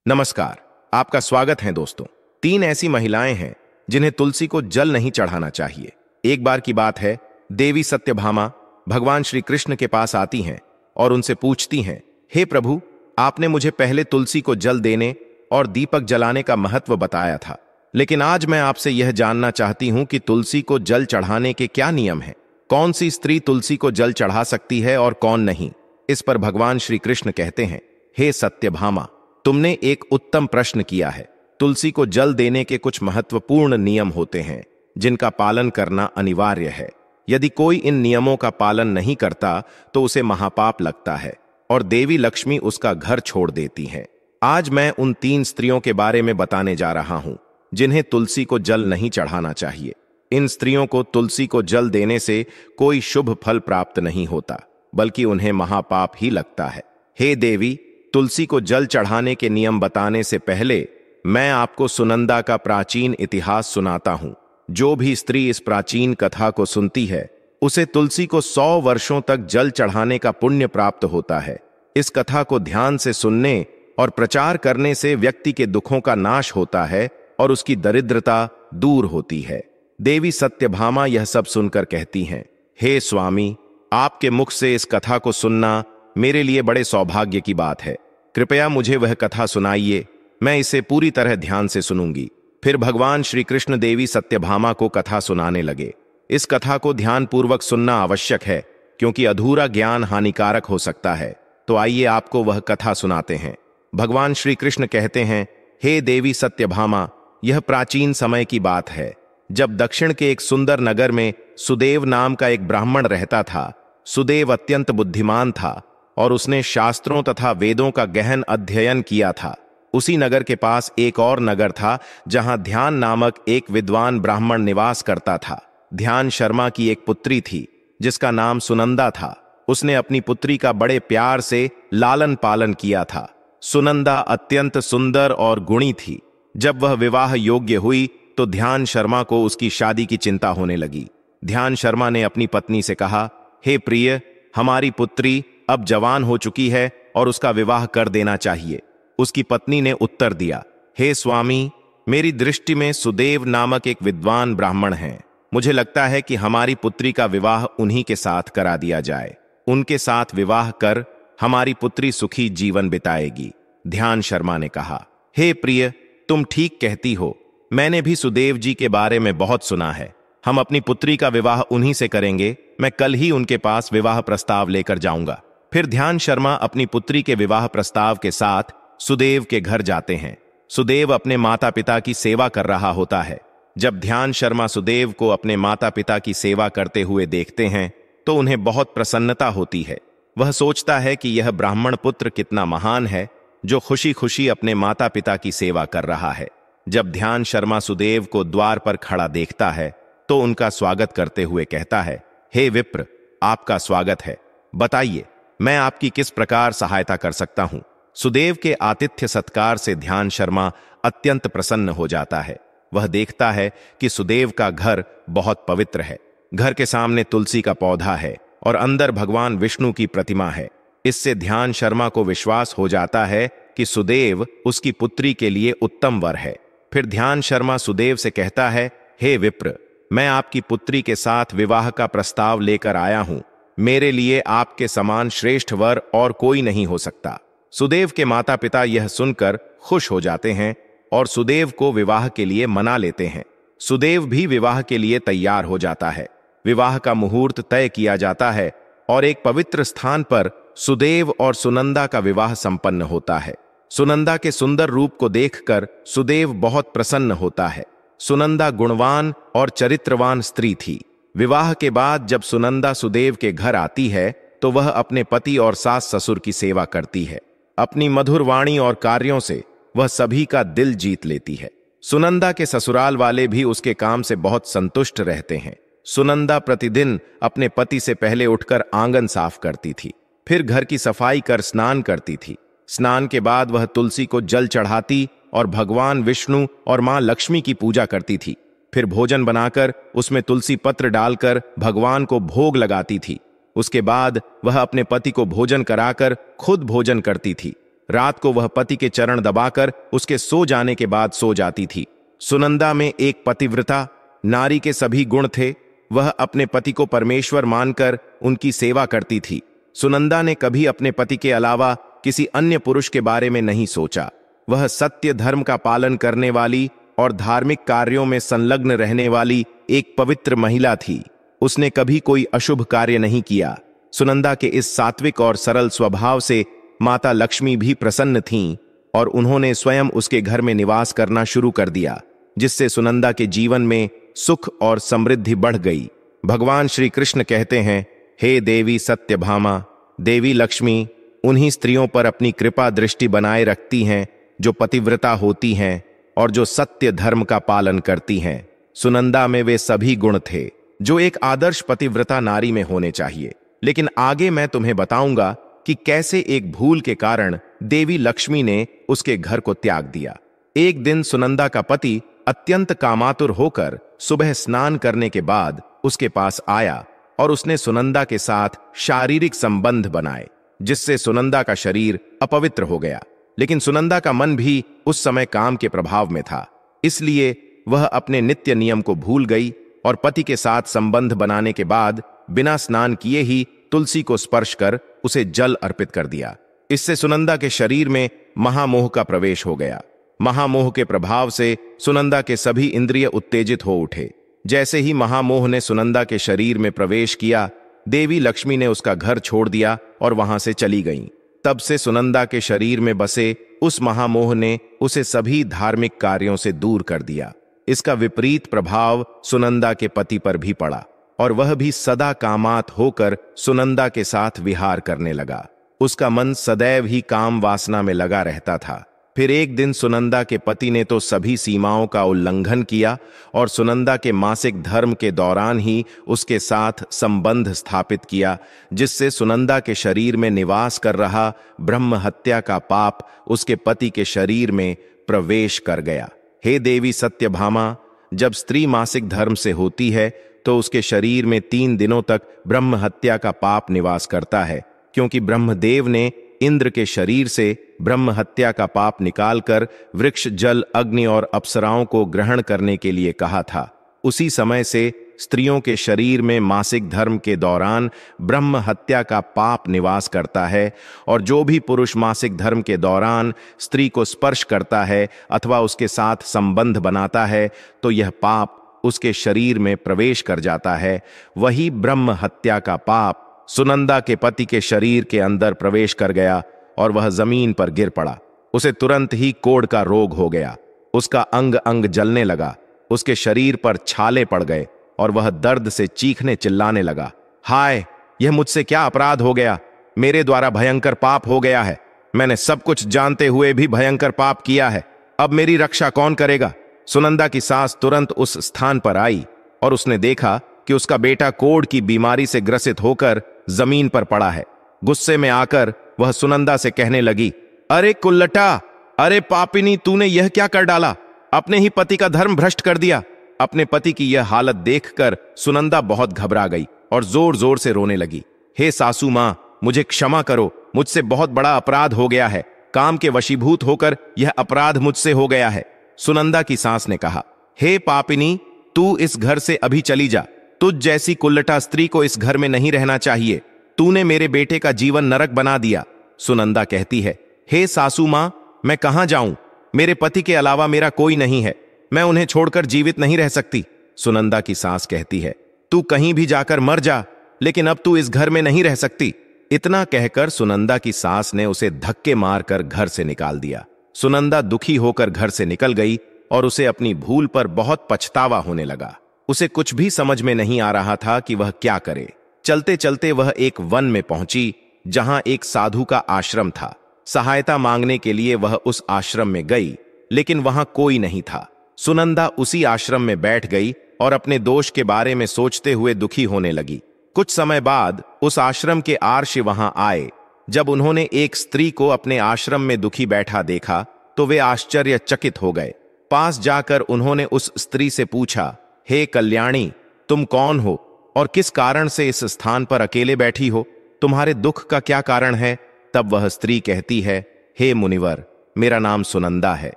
नमस्कार। आपका स्वागत है दोस्तों। 3 ऐसी महिलाएं हैं जिन्हें तुलसी को जल नहीं चढ़ाना चाहिए। एक बार की बात है, देवी सत्यभामा भगवान श्री कृष्ण के पास आती हैं और उनसे पूछती हैं, हे प्रभु, आपने मुझे पहले तुलसी को जल देने और दीपक जलाने का महत्व बताया था, लेकिन आज मैं आपसे यह जानना चाहती हूं कि तुलसी को जल चढ़ाने के क्या नियम हैं। कौन सी स्त्री तुलसी को जल चढ़ा सकती है और कौन नहीं। इस पर भगवान श्री कृष्ण कहते हैं, हे सत्यभामा, तुमने एक उत्तम प्रश्न किया है। तुलसी को जल देने के कुछ महत्वपूर्ण नियम होते हैं जिनका पालन करना अनिवार्य है। यदि कोई इन नियमों का पालन नहीं करता तो उसे महापाप लगता है और देवी लक्ष्मी उसका घर छोड़ देती हैं। आज मैं उन 3 स्त्रियों के बारे में बताने जा रहा हूं जिन्हें तुलसी को जल नहीं चढ़ाना चाहिए। इन स्त्रियों को तुलसी को जल देने से कोई शुभ फल प्राप्त नहीं होता, बल्कि उन्हें महापाप ही लगता है। हे देवी, तुलसी को जल चढ़ाने के नियम बताने से पहले मैं आपको सुनंदा का प्राचीन इतिहास सुनाता हूं। जो भी स्त्री इस प्राचीन कथा को सुनती है उसे तुलसी को 100 वर्षों तक जल चढ़ाने का पुण्य प्राप्त होता है। इस कथा को ध्यान से सुनने और प्रचार करने से व्यक्ति के दुखों का नाश होता है और उसकी दरिद्रता दूर होती है। देवी सत्यभामा यह सब सुनकर कहती हैं, हे स्वामी, आपके मुख से इस कथा को सुनना मेरे लिए बड़े सौभाग्य की बात है। कृपया मुझे वह कथा सुनाइए, मैं इसे पूरी तरह ध्यान से सुनूंगी। फिर भगवान श्री कृष्ण देवी सत्यभामा को कथा सुनाने लगे। इस कथा को ध्यानपूर्वक सुनना आवश्यक है क्योंकि अधूरा ज्ञान हानिकारक हो सकता है। तो आइए आपको वह कथा सुनाते हैं। भगवान श्री कृष्ण कहते हैं, हे देवी सत्यभामा, यह प्राचीन समय की बात है जब दक्षिण के एक सुंदर नगर में सुदेव नाम का एक ब्राह्मण रहता था। सुदेव अत्यंत बुद्धिमान था और उसने शास्त्रों तथा वेदों का गहन अध्ययन किया था। उसी नगर के पास एक और नगर था जहां ध्यान नामक एक विद्वान ब्राह्मण निवास करता था। ध्यान शर्मा की एक पुत्री थी जिसका नाम सुनंदा था। उसने अपनी पुत्री का बड़े प्यार से लालन पालन किया था। सुनंदा अत्यंत सुंदर और गुणी थी। जब वह विवाह योग्य हुई तो ध्यान शर्मा को उसकी शादी की चिंता होने लगी। ध्यान शर्मा ने अपनी पत्नी से कहा, हे प्रिय, हमारी पुत्री अब जवान हो चुकी है और उसका विवाह कर देना चाहिए। उसकी पत्नी ने उत्तर दिया, हे स्वामी, मेरी दृष्टि में सुदेव नामक एक विद्वान ब्राह्मण हैं। मुझे लगता है कि हमारी पुत्री का विवाह उन्हीं के साथ करा दिया जाए। उनके साथ विवाह कर हमारी पुत्री सुखी जीवन बिताएगी। ध्यान शर्मा ने कहा, हे प्रिय, तुम ठीक कहती हो। मैंने भी सुदेव जी के बारे में बहुत सुना है। हम अपनी पुत्री का विवाह उन्हीं से करेंगे। मैं कल ही उनके पास विवाह प्रस्ताव लेकर जाऊंगा। फिर ध्यान शर्मा अपनी पुत्री के विवाह प्रस्ताव के साथ सुदेव के घर जाते हैं। सुदेव अपने माता पिता की सेवा कर रहा होता है। जब ध्यान शर्मा सुदेव को अपने माता पिता की सेवा करते हुए देखते हैं तो उन्हें बहुत प्रसन्नता होती है। वह सोचता है कि यह ब्राह्मण पुत्र कितना महान है जो खुशी खुशी अपने माता पिता की सेवा कर रहा है। जब ध्यान शर्मा सुदेव को द्वार पर खड़ा देखता है तो उनका स्वागत करते हुए कहता है, हे विप्र, आपका स्वागत है। बताइए, मैं आपकी किस प्रकार सहायता कर सकता हूं। सुदेव के आतिथ्य सत्कार से ध्यान शर्मा अत्यंत प्रसन्न हो जाता है। वह देखता है कि सुदेव का घर बहुत पवित्र है। घर के सामने तुलसी का पौधा है और अंदर भगवान विष्णु की प्रतिमा है। इससे ध्यान शर्मा को विश्वास हो जाता है कि सुदेव उसकी पुत्री के लिए उत्तम वर है। फिर ध्यान शर्मा सुदेव से कहता है, हे विप्र, मैं आपकी पुत्री के साथ विवाह का प्रस्ताव लेकर आया हूं। मेरे लिए आपके समान श्रेष्ठ वर और कोई नहीं हो सकता। सुदेव के माता पिता यह सुनकर खुश हो जाते हैं और सुदेव को विवाह के लिए मना लेते हैं। सुदेव भी विवाह के लिए तैयार हो जाता है। विवाह का मुहूर्त तय किया जाता है और एक पवित्र स्थान पर सुदेव और सुनंदा का विवाह संपन्न होता है। सुनंदा के सुंदर रूप को देखकर सुदेव बहुत प्रसन्न होता है। सुनंदा गुणवान और चरित्रवान स्त्री थी। विवाह के बाद जब सुनंदा सुदेव के घर आती है तो वह अपने पति और सास ससुर की सेवा करती है। अपनी मधुर वाणी और कार्यों से वह सभी का दिल जीत लेती है। सुनंदा के ससुराल वाले भी उसके काम से बहुत संतुष्ट रहते हैं। सुनंदा प्रतिदिन अपने पति से पहले उठकर आंगन साफ करती थी, फिर घर की सफाई कर स्नान करती थी। स्नान के बाद वह तुलसी को जल चढ़ाती और भगवान विष्णु और मां लक्ष्मी की पूजा करती थी। फिर भोजन बनाकर उसमें तुलसी पत्र डालकर भगवान को भोग लगाती थी। उसके बाद वह अपने पति को भोजन कराकर खुद भोजन करती थी। रात को वह पति के चरण दबाकर उसके सो जाने के बाद सो जाती थी। सुनंदा में एक पतिव्रता नारी के सभी गुण थे। वह अपने पति को परमेश्वर मानकर उनकी सेवा करती थी। सुनंदा ने कभी अपने पति के अलावा किसी अन्य पुरुष के बारे में नहीं सोचा। वह सत्य धर्म का पालन करने वाली और धार्मिक कार्यों में संलग्न रहने वाली एक पवित्र महिला थी। उसने कभी कोई अशुभ कार्य नहीं किया। सुनंदा के इस सात्विक और सरल स्वभाव से माता लक्ष्मी भी प्रसन्न थीं और उन्होंने स्वयं उसके घर में निवास करना शुरू कर दिया, जिससे सुनंदा के जीवन में सुख और समृद्धि बढ़ गई। भगवान श्री कृष्ण कहते हैं, हे देवी सत्यभामा, देवी लक्ष्मी उन्हीं स्त्रियों पर अपनी कृपा दृष्टि बनाए रखती हैं जो पतिव्रता होती हैं और जो सत्य धर्म का पालन करती हैं। सुनंदा में वे सभी गुण थे जो एक आदर्श पतिव्रता नारी में होने चाहिए। लेकिन आगे मैं तुम्हें बताऊंगा कि कैसे एक भूल के कारण देवी लक्ष्मी ने उसके घर को त्याग दिया। एक दिन सुनंदा का पति अत्यंत कामातुर होकर सुबह स्नान करने के बाद उसके पास आया और उसने सुनंदा के साथ शारीरिक संबंध बनाए, जिससे सुनंदा का शरीर अपवित्र हो गया। लेकिन सुनंदा का मन भी उस समय काम के प्रभाव में था, इसलिए वह अपने नित्य नियम को भूल गई और पति के साथ संबंध बनाने के बाद बिना स्नान किए ही तुलसी को स्पर्श कर उसे जल अर्पित कर दिया। इससे सुनंदा के शरीर में महामोह का प्रवेश हो गया। महामोह के प्रभाव से सुनंदा के सभी इंद्रिय उत्तेजित हो उठे। जैसे ही महामोह ने सुनंदा के शरीर में प्रवेश किया, देवी लक्ष्मी ने उसका घर छोड़ दिया और वहां से चली गईं। तब से सुनंदा के शरीर में बसे उस महामोह ने उसे सभी धार्मिक कार्यों से दूर कर दिया। इसका विपरीत प्रभाव सुनंदा के पति पर भी पड़ा और वह भी सदा कामात होकर सुनंदा के साथ विहार करने लगा। उसका मन सदैव ही काम वासना में लगा रहता था। फिर एक दिन सुनंदा के पति ने तो सभी सीमाओं का उल्लंघन किया और सुनंदा के मासिक धर्म के दौरान ही उसके साथ संबंध स्थापित किया, जिससे सुनंदा के शरीर में निवास कर रहा ब्रह्म हत्या का पाप उसके पति के शरीर में प्रवेश कर गया। हे देवी सत्यभामा, जब स्त्री मासिक धर्म से होती है तो उसके शरीर में 3 दिनों तक ब्रह्म हत्या का पाप निवास करता है, क्योंकि ब्रह्मदेव ने इंद्र के शरीर से ब्रह्म हत्या का पाप निकालकर वृक्ष, जल, अग्नि और अप्सराओं को ग्रहण करने के लिए कहा था। उसी समय से स्त्रियों के शरीर में मासिक धर्म के दौरान ब्रह्म हत्या का पाप निवास करता है और जो भी पुरुष मासिक धर्म के दौरान स्त्री को स्पर्श करता है अथवा उसके साथ संबंध बनाता है तो यह पाप उसके शरीर में प्रवेश कर जाता है। वही ब्रह्म हत्या का पाप सुनंदा के पति के शरीर के अंदर प्रवेश कर गया और वह जमीन पर गिर पड़ा। उसे तुरंत ही कोढ़ का रोग हो गया। उसका अंग अंग जलने लगा, उसके शरीर पर छाले पड़ गए और वह दर्द से चीखने चिल्लाने लगा, हाय, यह मुझसे क्या अपराध हो गया। मेरे द्वारा भयंकर पाप हो गया है। मैंने सब कुछ जानते हुए भी भयंकर पाप किया है। अब मेरी रक्षा कौन करेगा। सुनंदा की सास तुरंत उस स्थान पर आई और उसने देखा कि उसका बेटा कोढ़ की बीमारी से ग्रसित होकर जमीन पर पड़ा है। गुस्से में आकर वह सुनंदा से कहने लगी, अरे कुल्लटा, अरे पापिनी, तूने यह क्या कर डाला। अपने ही पति का धर्म भ्रष्ट कर दिया। अपने पति की यह हालत देखकर सुनंदा बहुत घबरा गई और जोर जोर से रोने लगी। हे सासू मां, मुझे क्षमा करो, मुझसे बहुत बड़ा अपराध हो गया है। काम के वशीभूत होकर यह अपराध मुझसे हो गया है। सुनंदा की सास ने कहा, हे पापिनी, तू इस घर से अभी चली जा। तुझ जैसी कुल्लटा स्त्री को इस घर में नहीं रहना चाहिए। तूने मेरे बेटे का जीवन नरक बना दिया। सुनंदा कहती है, हे सासू मां, मैं कहां जाऊं। मेरे पति के अलावा मेरा कोई नहीं है। मैं उन्हें छोड़कर जीवित नहीं रह सकती। सुनंदा की सास कहती है, तू कहीं भी जाकर मर जा, लेकिन अब तू इस घर में नहीं रह सकती। इतना कहकर सुनंदा की सास ने उसे धक्के मारकर घर से निकाल दिया। सुनंदा दुखी होकर घर से निकल गई और उसे अपनी भूल पर बहुत पछतावा होने लगा। उसे कुछ भी समझ में नहीं आ रहा था कि वह क्या करे। चलते चलते वह एक वन में पहुंची जहां एक साधु का आश्रम था। सहायता मांगने के लिए वह उस आश्रम में गई, लेकिन वहां कोई नहीं था। सुनंदा उसी आश्रम में बैठ गई और अपने दोष के बारे में सोचते हुए दुखी होने लगी। कुछ समय बाद उस आश्रम के आर्षि वहां आए। जब उन्होंने एक स्त्री को अपने आश्रम में दुखी बैठा देखा तो वे आश्चर्यचकित हो गए। पास जाकर उन्होंने उस स्त्री से पूछा, हे कल्याणी, तुम कौन हो और किस कारण से इस स्थान पर अकेले बैठी हो। तुम्हारे दुख का क्या कारण है। तब वह स्त्री कहती है, हे मुनिवर, मेरा नाम सुनंदा है।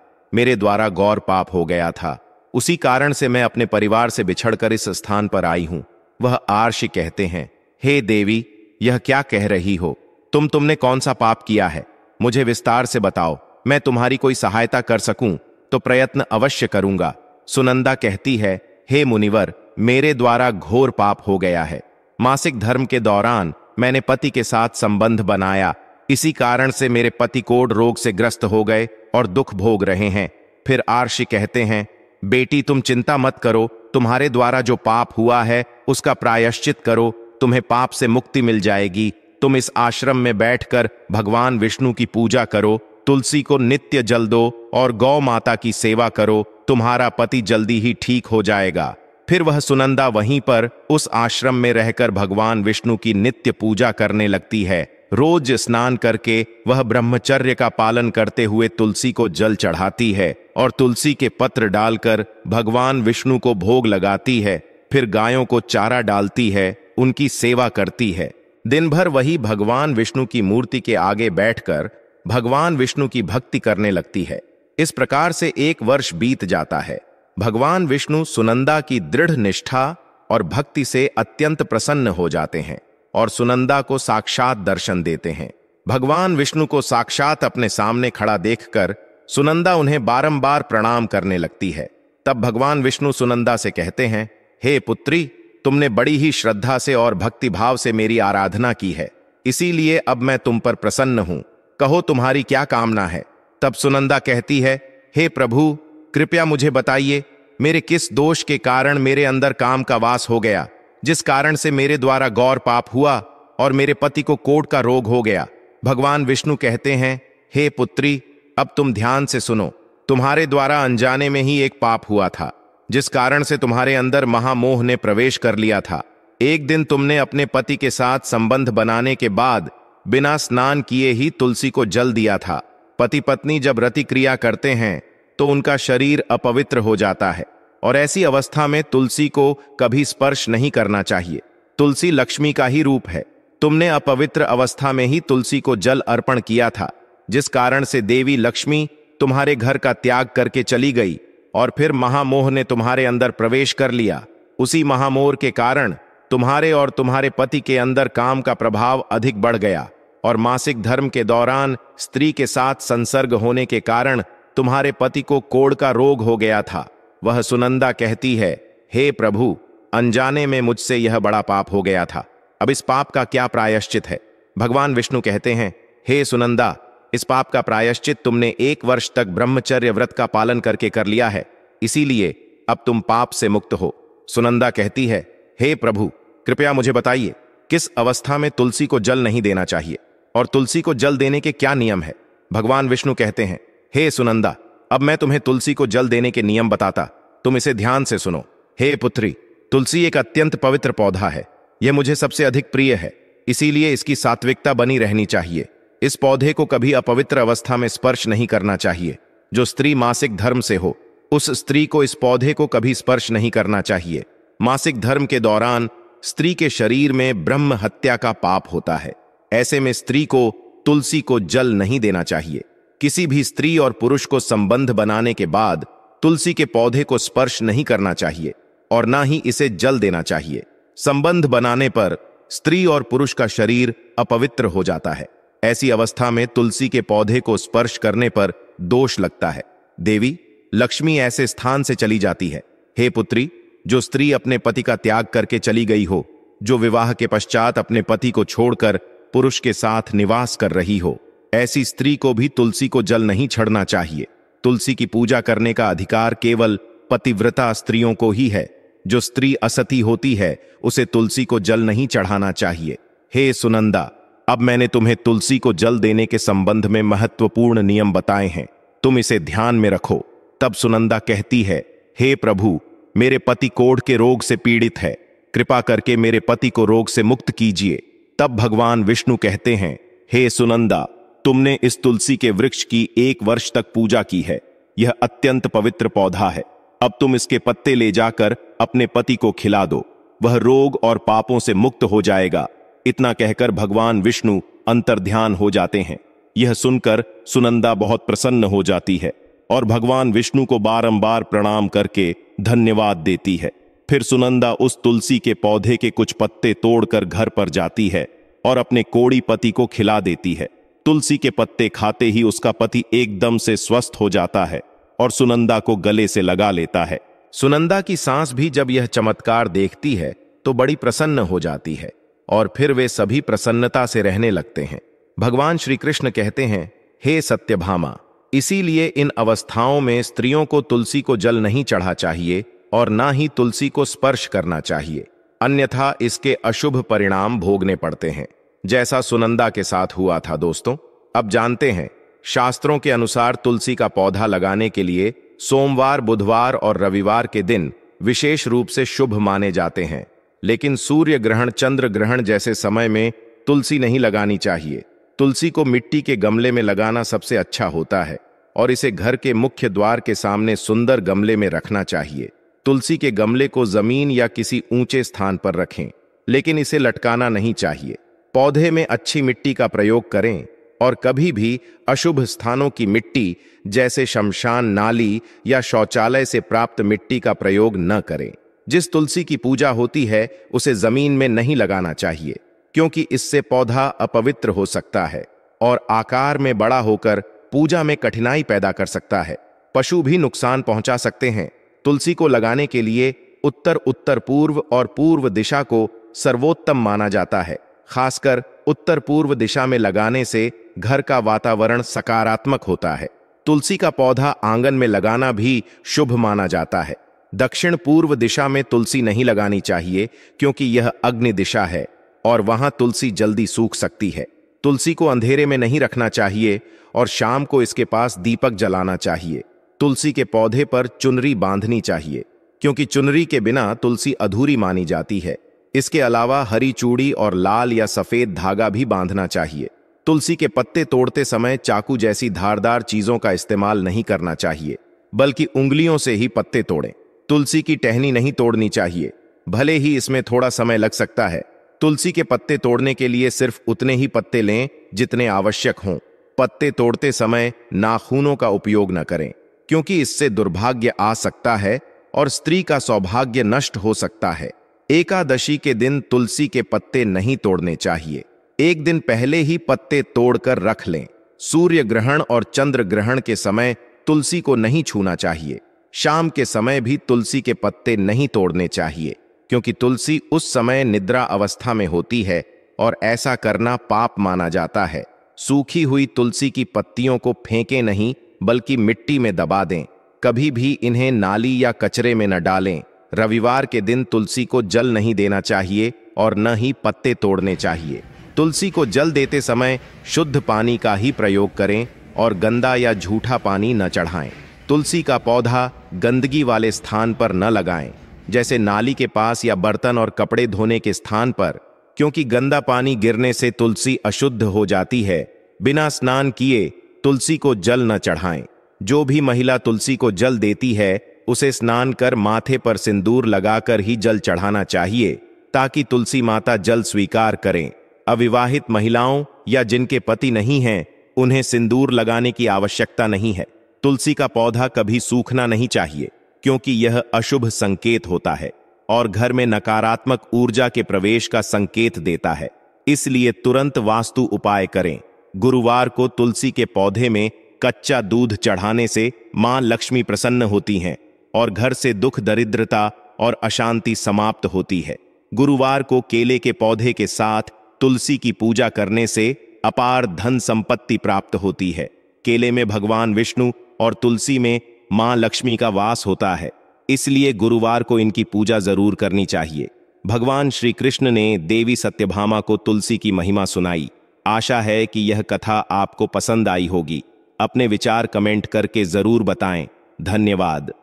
मेरे द्वारा गौर पाप हो गया था, उसी कारण से मैं अपने परिवार से बिछड़कर इस स्थान पर आई हूं। वह आर्षि कहते हैं, हे देवी, यह क्या कह रही हो? तुमने कौन सा पाप किया है? मुझे विस्तार से बताओ। मैं तुम्हारी कोई सहायता कर सकूं तो प्रयत्न अवश्य करूंगा। सुनंदा कहती है, हे मुनिवर, मेरे द्वारा घोर पाप हो गया है। मासिक धर्म के दौरान मैंने पति के साथ संबंध बनाया, इसी कारण से मेरे पति कोढ़ रोग से ग्रस्त हो गए और दुख भोग रहे हैं। फिर आर्षि कहते हैं, बेटी तुम चिंता मत करो, तुम्हारे द्वारा जो पाप हुआ है उसका प्रायश्चित करो, तुम्हें पाप से मुक्ति मिल जाएगी। तुम इस आश्रम में बैठकर भगवान विष्णु की पूजा करो, तुलसी को नित्य जल दो और गौ माता की सेवा करो, तुम्हारा पति जल्दी ही ठीक हो जाएगा। फिर वह सुनंदा वहीं पर उस आश्रम में रहकर भगवान विष्णु की नित्य पूजा करने लगती है। रोज स्नान करके वह ब्रह्मचर्य का पालन करते हुए तुलसी को जल चढ़ाती है और तुलसी के पत्र डालकर भगवान विष्णु को भोग लगाती है। फिर गायों को चारा डालती है, उनकी सेवा करती है। दिन भर वही भगवान विष्णु की मूर्ति के आगे बैठकर भगवान विष्णु की भक्ति करने लगती है। इस प्रकार से 1 वर्ष बीत जाता है। भगवान विष्णु सुनंदा की दृढ़ निष्ठा और भक्ति से अत्यंत प्रसन्न हो जाते हैं और सुनंदा को साक्षात दर्शन देते हैं। भगवान विष्णु को साक्षात अपने सामने खड़ा देखकर सुनंदा उन्हें बारंबार प्रणाम करने लगती है। तब भगवान विष्णु सुनंदा से कहते हैं, हे पुत्री, तुमने बड़ी ही श्रद्धा से और भक्ति भाव से मेरी आराधना की है, इसीलिए अब मैं तुम पर प्रसन्न हूं। कहो तुम्हारी क्या कामना है? तब सुनंदा कहती है, हे प्रभु, कृपया मुझे बताइए, मेरे किस दोष के कारण मेरे अंदर काम का वास हो गया, जिस कारण से मेरे द्वारा गौर पाप हुआ और मेरे पति को कोढ़ का रोग हो गया। भगवान विष्णु कहते हैं, हे पुत्री, अब तुम ध्यान से सुनो। तुम्हारे द्वारा अनजाने में ही एक पाप हुआ था, जिस कारण से तुम्हारे अंदर महामोह ने प्रवेश कर लिया था। एक दिन तुमने अपने पति के साथ संबंध बनाने के बाद बिना स्नान किए ही तुलसी को जल दिया था। पति पत्नी जब रति क्रिया करते हैं तो उनका शरीर अपवित्र हो जाता है और ऐसी अवस्था में तुलसी को कभी स्पर्श नहीं करना चाहिए। तुलसी लक्ष्मी का ही रूप है। तुमने अपवित्र अवस्था में ही तुलसी को जल अर्पण किया था, जिस कारण से देवी लक्ष्मी तुम्हारे घर का त्याग करके चली गई और फिर महामोह ने तुम्हारे अंदर प्रवेश कर लिया। उसी महामोह के कारण तुम्हारे और तुम्हारे पति के अंदर काम का प्रभाव अधिक बढ़ गया और मासिक धर्म के दौरान स्त्री के साथ संसर्ग होने के कारण तुम्हारे पति को कोढ़ का रोग हो गया था। वह सुनंदा कहती है, हे प्रभु, अनजाने में मुझसे यह बड़ा पाप हो गया था। अब इस पाप का क्या प्रायश्चित है? भगवान विष्णु कहते हैं, हे सुनंदा, इस पाप का प्रायश्चित तुमने 1 वर्ष तक ब्रह्मचर्य व्रत का पालन करके कर लिया है, इसीलिए अब तुम पाप से मुक्त हो। सुनंदा कहती है, हे प्रभु, कृपया मुझे बताइए, किस अवस्था में तुलसी को जल नहीं देना चाहिए और तुलसी को जल देने के क्या नियम है? भगवान विष्णु कहते हैं, हे सुनंदा, अब मैं तुम्हें तुलसी को जल देने के नियम बताता, तुम इसे ध्यान से सुनो। हे पुत्री, तुलसी एक अत्यंत पवित्र पौधा है। यह मुझे सबसे अधिक प्रिय है, इसीलिए इसकी सात्विकता बनी रहनी चाहिए। इस पौधे को कभी अपवित्र अवस्था में स्पर्श नहीं करना चाहिए। जो स्त्री मासिक धर्म से हो, उस स्त्री को इस पौधे को कभी स्पर्श नहीं करना चाहिए। मासिक धर्म के दौरान स्त्री के शरीर में ब्रह्म हत्या का पाप होता है। ऐसे में स्त्री को तुलसी को जल नहीं देना चाहिए। किसी भी स्त्री और पुरुष को संबंध बनाने के बाद तुलसी के पौधे को स्पर्श नहीं करना चाहिए और ना ही इसे जल देना चाहिए। संबंध बनाने पर स्त्री और पुरुष का शरीर अपवित्र हो जाता है। ऐसी अवस्था में तुलसी के पौधे को स्पर्श करने पर दोष लगता है। देवी लक्ष्मी ऐसे स्थान से चली जाती है। हे पुत्री, जो स्त्री अपने पति का त्याग करके चली गई हो, जो विवाह के पश्चात अपने पति को छोड़कर पुरुष के साथ निवास कर रही हो, ऐसी स्त्री को भी तुलसी को जल नहीं चढ़ना चाहिए। तुलसी की पूजा करने का अधिकार केवल पतिव्रता स्त्रियों को ही है। जो स्त्री असती होती है, उसे तुलसी को जल नहीं चढ़ाना चाहिए। हे सुनंदा, अब मैंने तुम्हें तुलसी को जल देने के संबंध में महत्वपूर्ण नियम बताए हैं, तुम इसे ध्यान में रखो। तब सुनंदा कहती है, हे प्रभु, मेरे पति कोढ़ के रोग से पीड़ित है, कृपा करके मेरे पति को रोग से मुक्त कीजिए। तब भगवान विष्णु कहते हैं, हे सुनंदा, तुमने इस तुलसी के वृक्ष की 1 वर्ष तक पूजा की है। यह अत्यंत पवित्र पौधा है। अब तुम इसके पत्ते ले जाकर अपने पति को खिला दो, वह रोग और पापों से मुक्त हो जाएगा। इतना कहकर भगवान विष्णु अंतर्ध्यान हो जाते हैं। यह सुनकर सुनंदा बहुत प्रसन्न हो जाती है और भगवान विष्णु को बारंबार प्रणाम करके धन्यवाद देती है। फिर सुनंदा उस तुलसी के पौधे के कुछ पत्ते तोड़कर घर पर जाती है और अपने कोड़ी पति को खिला देती है। तुलसी के पत्ते खाते ही उसका पति एकदम से स्वस्थ हो जाता है और सुनंदा को गले से लगा लेता है। सुनंदा की सांस भी जब यह चमत्कार देखती है तो बड़ी प्रसन्न हो जाती है और फिर वे सभी प्रसन्नता से रहने लगते हैं। भगवान श्री कृष्ण कहते हैं, हे सत्यभामा, इसीलिए इन अवस्थाओं में स्त्रियों को तुलसी को जल नहीं चढ़ा चाहिए और ना ही तुलसी को स्पर्श करना चाहिए, अन्यथा इसके अशुभ परिणाम भोगने पड़ते हैं, जैसा सुनंदा के साथ हुआ था। दोस्तों, अब जानते हैं शास्त्रों के अनुसार तुलसी का पौधा लगाने के लिए सोमवार, बुधवार और रविवार के दिन विशेष रूप से शुभ माने जाते हैं, लेकिन सूर्य ग्रहण, चंद्र ग्रहण जैसे समय में तुलसी नहीं लगानी चाहिए। तुलसी को मिट्टी के गमले में लगाना सबसे अच्छा होता है और इसे घर के मुख्य द्वार के सामने सुंदर गमले में रखना चाहिए। तुलसी के गमले को जमीन या किसी ऊंचे स्थान पर रखें, लेकिन इसे लटकाना नहीं चाहिए। पौधे में अच्छी मिट्टी का प्रयोग करें और कभी भी अशुभ स्थानों की मिट्टी जैसे शमशान, नाली या शौचालय से प्राप्त मिट्टी का प्रयोग न करें। जिस तुलसी की पूजा होती है उसे जमीन में नहीं लगाना चाहिए, क्योंकि इससे पौधा अपवित्र हो सकता है और आकार में बड़ा होकर पूजा में कठिनाई पैदा कर सकता है। पशु भी नुकसान पहुंचा सकते हैं। तुलसी को लगाने के लिए उत्तर, उत्तर पूर्व और पूर्व दिशा को सर्वोत्तम माना जाता है। खासकर उत्तर पूर्व दिशा में लगाने से घर का वातावरण सकारात्मक होता है। तुलसी का पौधा आंगन में लगाना भी शुभ माना जाता है। दक्षिण पूर्व दिशा में तुलसी नहीं लगानी चाहिए, क्योंकि यह अग्नि दिशा है और वहां तुलसी जल्दी सूख सकती है। तुलसी को अंधेरे में नहीं रखना चाहिए और शाम को इसके पास दीपक जलाना चाहिए। तुलसी के पौधे पर चुनरी बांधनी चाहिए, क्योंकि चुनरी के बिना तुलसी अधूरी मानी जाती है। इसके अलावा हरी चूड़ी और लाल या सफेद धागा भी बांधना चाहिए। तुलसी के पत्ते तोड़ते समय चाकू जैसी धारदार चीजों का इस्तेमाल नहीं करना चाहिए, बल्कि उंगलियों से ही पत्ते तोड़ें। तुलसी की टहनी नहीं तोड़नी चाहिए, भले ही इसमें थोड़ा समय लग सकता है। तुलसी के पत्ते तोड़ने के लिए सिर्फ उतने ही पत्ते लें जितने आवश्यक हों। पत्ते तोड़ते समय नाखूनों का उपयोग न करें, क्योंकि इससे दुर्भाग्य आ सकता है और स्त्री का सौभाग्य नष्ट हो सकता है। एकादशी के दिन तुलसी के पत्ते नहीं तोड़ने चाहिए। एक दिन पहले ही पत्ते तोड़कर रख लें। सूर्य ग्रहण और चंद्र ग्रहण के समय तुलसी को नहीं छूना चाहिए। शाम के समय भी तुलसी के पत्ते नहीं तोड़ने चाहिए, क्योंकि तुलसी उस समय निद्रा अवस्था में होती है और ऐसा करना पाप माना जाता है। सूखी हुई तुलसी की पत्तियों को फेंकें नहीं, बल्कि मिट्टी में दबा दें। कभी भी इन्हें नाली या कचरे में न डालें। रविवार के दिन तुलसी को जल नहीं देना चाहिए और न ही पत्ते तोड़ने चाहिए। तुलसी को जल देते समय शुद्ध पानी का ही प्रयोग करें और गंदा या झूठा पानी न चढ़ाएं। तुलसी का पौधा गंदगी वाले स्थान पर न लगाएं, जैसे नाली के पास या बर्तन और कपड़े धोने के स्थान पर, क्योंकि गंदा पानी गिरने से तुलसी अशुद्ध हो जाती है। बिना स्नान किए तुलसी को जल न चढ़ाएं। जो भी महिला तुलसी को जल देती है उसे स्नान कर माथे पर सिंदूर लगाकर ही जल चढ़ाना चाहिए, ताकि तुलसी माता जल स्वीकार करें। अविवाहित महिलाओं या जिनके पति नहीं हैं, उन्हें सिंदूर लगाने की आवश्यकता नहीं है। तुलसी का पौधा कभी सूखना नहीं चाहिए, क्योंकि यह अशुभ संकेत होता है और घर में नकारात्मक ऊर्जा के प्रवेश का संकेत देता है। इसलिए तुरंत वास्तु उपाय करें। गुरुवार को तुलसी के पौधे में कच्चा दूध चढ़ाने से मां लक्ष्मी प्रसन्न होती हैं और घर से दुख, दरिद्रता और अशांति समाप्त होती है। गुरुवार को केले के पौधे के साथ तुलसी की पूजा करने से अपार धन संपत्ति प्राप्त होती है। केले में भगवान विष्णु और तुलसी में मां लक्ष्मी का वास होता है, इसलिए गुरुवार को इनकी पूजा जरूर करनी चाहिए। भगवान श्री कृष्ण ने देवी सत्यभामा को तुलसी की महिमा सुनाई। आशा है कि यह कथा आपको पसंद आई होगी। अपने विचार कमेंट करके जरूर बताएं। धन्यवाद।